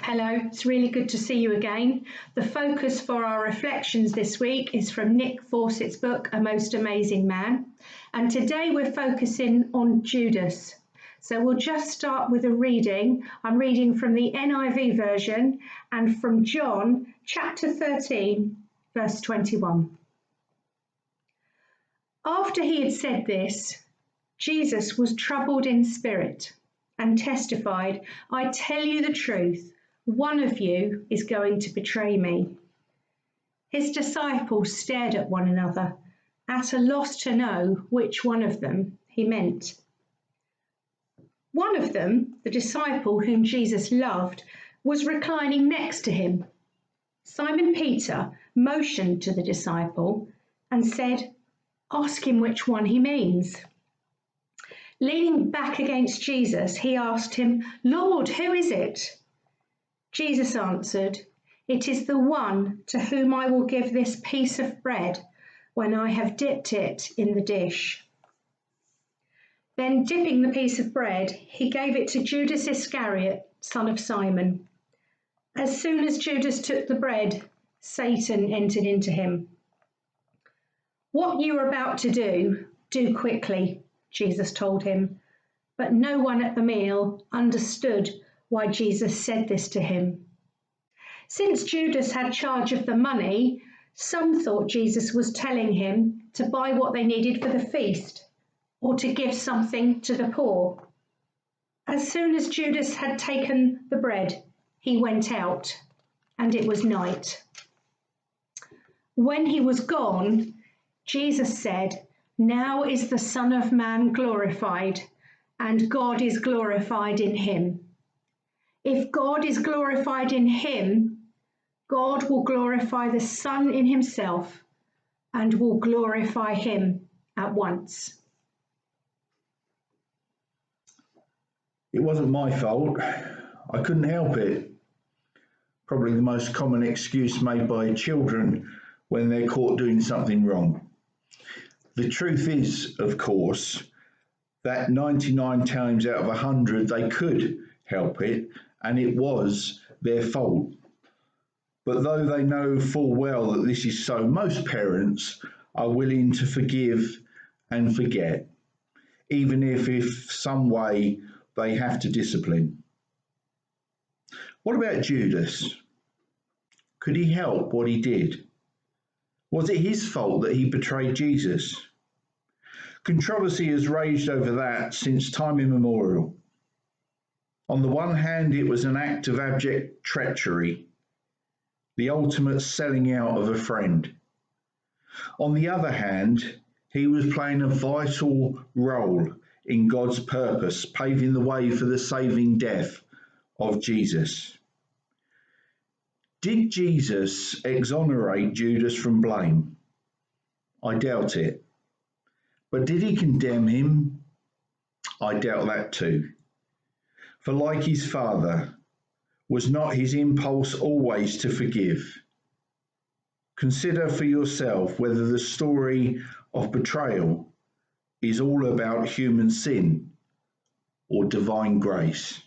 Hello, it's really good to see you again. The focus for our reflections this week is from Nick Fawcett's book, A Most Amazing Man. And today we're focusing on Judas. So we'll just start with a reading. I'm reading from the NIV version and from John chapter 13, verse 21. After he had said this, Jesus was troubled in spirit and testified, I tell you the truth, one of you is going to betray me. His disciples stared at one another, at a loss to know which one of them he meant. One of them, the disciple whom Jesus loved, was reclining next to him. Simon Peter motioned to the disciple and said, Ask him which one he means. Leaning back against Jesus, he asked him, Lord, who is it? Jesus answered, It is the one to whom I will give this piece of bread when I have dipped it in the dish. Then, dipping the piece of bread, he gave it to Judas Iscariot, son of Simon. As soon as Judas took the bread, Satan entered into him. What you are about to do quickly, Jesus told him. But no one at the meal understood why Jesus said this to him. Since Judas had charge of the money, some thought Jesus was telling him to buy what they needed for the feast or to give something to the poor. As soon as Judas had taken the bread, he went out, and it was night. When he was gone, Jesus said, Now is the Son of Man glorified, and God is glorified in him. If God is glorified in him, God will glorify the Son in himself and will glorify him at once. It wasn't my fault. I couldn't help it. Probably the most common excuse made by children when they're caught doing something wrong. The truth is, of course, that 99 times out of 100 they could help it, and it was their fault. But though they know full well that this is so, most parents are willing to forgive and forget, even if some way they have to discipline. What about Judas? Could he help what he did? Was it his fault that he betrayed Jesus? Controversy has raged over that since time immemorial. On the one hand, it was an act of abject treachery, the ultimate selling out of a friend. On the other hand, he was playing a vital role in God's purpose, paving the way for the saving death of Jesus. Did Jesus exonerate Judas from blame? I doubt it. But did he condemn him? I doubt that too. For like his Father, was not his impulse always to forgive? Consider for yourself whether the story of betrayal is all about human sin or divine grace.